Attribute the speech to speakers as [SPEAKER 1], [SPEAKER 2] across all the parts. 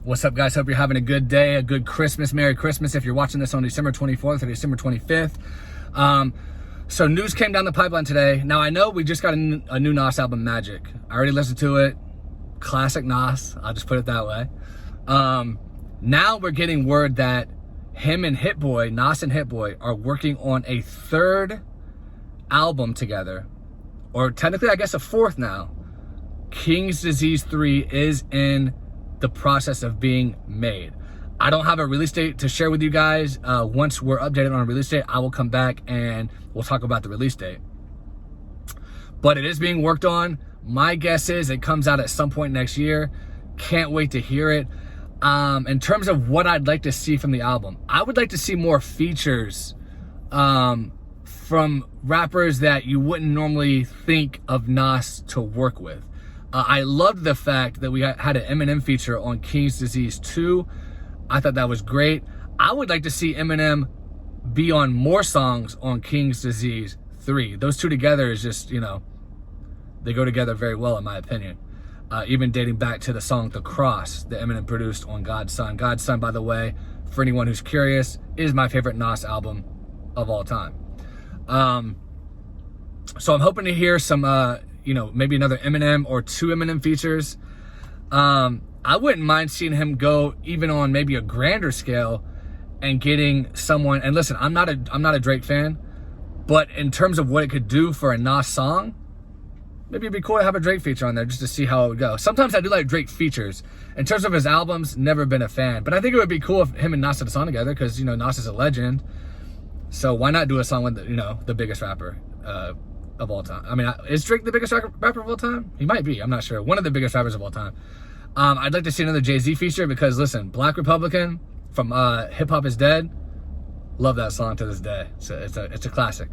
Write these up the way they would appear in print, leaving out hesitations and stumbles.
[SPEAKER 1] What's up, guys? Hope you're having a good day, a good Christmas. Merry Christmas if you're watching this on December 24th or December 25th. So news came down the pipeline today. Now, I know we just got a new Nas album, Magic. I already listened to it. Classic Nas. I'll just put it that way. Now we're getting word that him and Hit Boy, Nas and Hit Boy, are working on a third album together. Or technically, I guess a fourth now. King's Disease 3 is in the process of being made. I don't have a release date to share with you guys. Once we're updated on a release date, I will come back and we'll talk about the release date. But it is being worked on. My guess is it comes out at some point next year. Can't wait to hear it. In terms of what I'd like to see from the album, I would like to see more features from rappers that you wouldn't normally think of Nas to work with. I loved the fact that we had an Eminem feature on King's Disease 2. I thought that was great. I would like to see Eminem be on more songs on King's Disease 3. Those two together is just, they go together very well in my opinion. Even dating back to the song The Cross that Eminem produced on God's Son. God's Son, by the way, for anyone who's curious, is my favorite Nas album of all time. So I'm hoping to hear some, maybe another Eminem or two Eminem features. I wouldn't mind seeing him go even on maybe a grander scale and getting someone, and listen, I'm not a Drake fan, but in terms of what it could do for a Nas song, maybe it'd be cool to have a Drake feature on there just to see how it would go. Sometimes I do like Drake features. In terms of his albums, never been a fan, but I think it would be cool if him and Nas did a song together because, Nas is a legend. So why not do a song with, the biggest rapper of all time? I mean, is Drake the biggest rapper of all time? He might be, I'm not sure. One of the biggest rappers of all time. I'd like to see another Jay-Z feature because, listen, Black Republican from Hip Hop Is Dead, love that song to this day. It's a classic.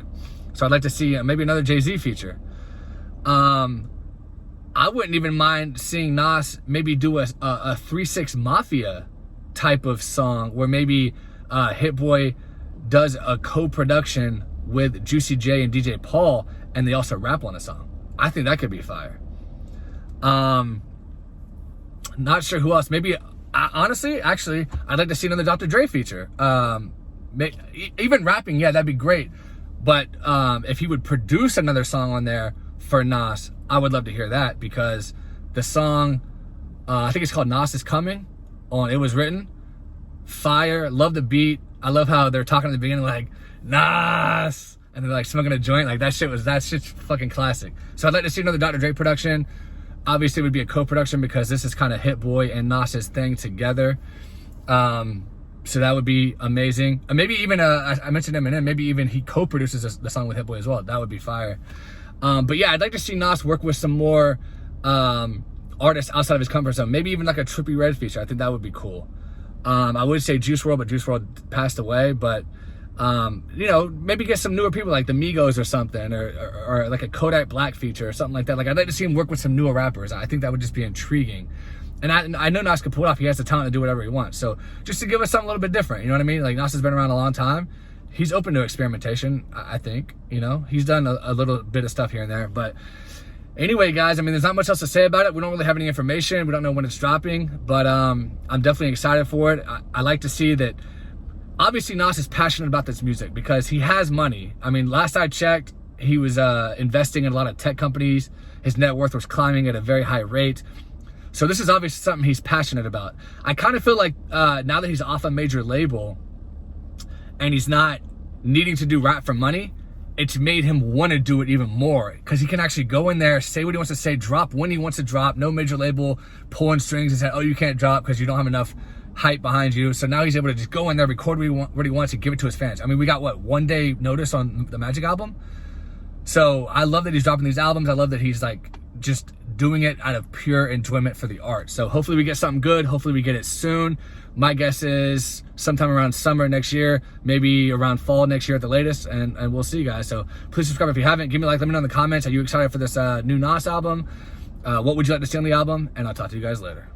[SPEAKER 1] So I'd like to see maybe another Jay-Z feature. I wouldn't even mind seeing Nas maybe do a 3-6 Mafia type of song where maybe Hit Boy does a co-production with Juicy J and DJ Paul and they also rap on a song. I think that could be fire. Not sure who else. Maybe, honestly, actually, I'd like to see another Dr. Dre feature. Even rapping, yeah, that'd be great. But if he would produce another song on there for Nas, I would love to hear that because the song, I think it's called Nas Is Coming on It Was Written. Fire, love the beat. I love how they're talking at the beginning like, Nas, and they're like smoking a joint. Like that shit's fucking classic. So I'd like to see another Dr. Dre production. Obviously, it would be a co-production because this is kind of Hit Boy and Nas's thing together. So that would be amazing. Maybe even, I mentioned Eminem, maybe even he co-produces the song with Hit Boy as well. That would be fire. But yeah, I'd like to see Nas work with some more artists outside of his comfort zone. Maybe even like a Trippie Redd feature. I think that would be cool. I would say Juice WRLD, but Juice WRLD passed away. But, maybe get some newer people like the Migos or something, or like a Kodak Black feature or something like that. Like, I'd like to see him work with some newer rappers. I think that would just be intriguing. And I know Nas can pull it off. He has the talent to do whatever he wants. So just to give us something a little bit different, you know what I mean? Like, Nas has been around a long time. He's open to experimentation, I think. He's done a little bit of stuff here and there. But anyway, guys, I mean, there's not much else to say about it. We don't really have any information. We don't know when it's dropping. But I'm definitely excited for it. I like to see that. Obviously, Nas is passionate about this music because he has money. I mean, last I checked, he was investing in a lot of tech companies. His net worth was climbing at a very high rate. So this is obviously something he's passionate about. I kind of feel like now that he's off a major label and he's not needing to do rap for money, it's made him want to do it even more because he can actually go in there, say what he wants to say, drop when he wants to drop. No major label pulling strings and saying, oh, you can't drop because you don't have enough hype behind you. So now he's able to just go in there, record what he wants and give it to his fans. I mean, we got what, 1 day notice on the Magic album? So I love that he's dropping these albums. I love that he's like just doing it out of pure enjoyment for the art. So hopefully we get something good. Hopefully we get it soon. My guess is sometime around summer next year, maybe around fall next year at the latest, and we'll see, guys. So please subscribe if you haven't. Give me a like, let me know in the comments. Are you excited for this new Nas album? What would you like to see on the album? And I'll talk to you guys later.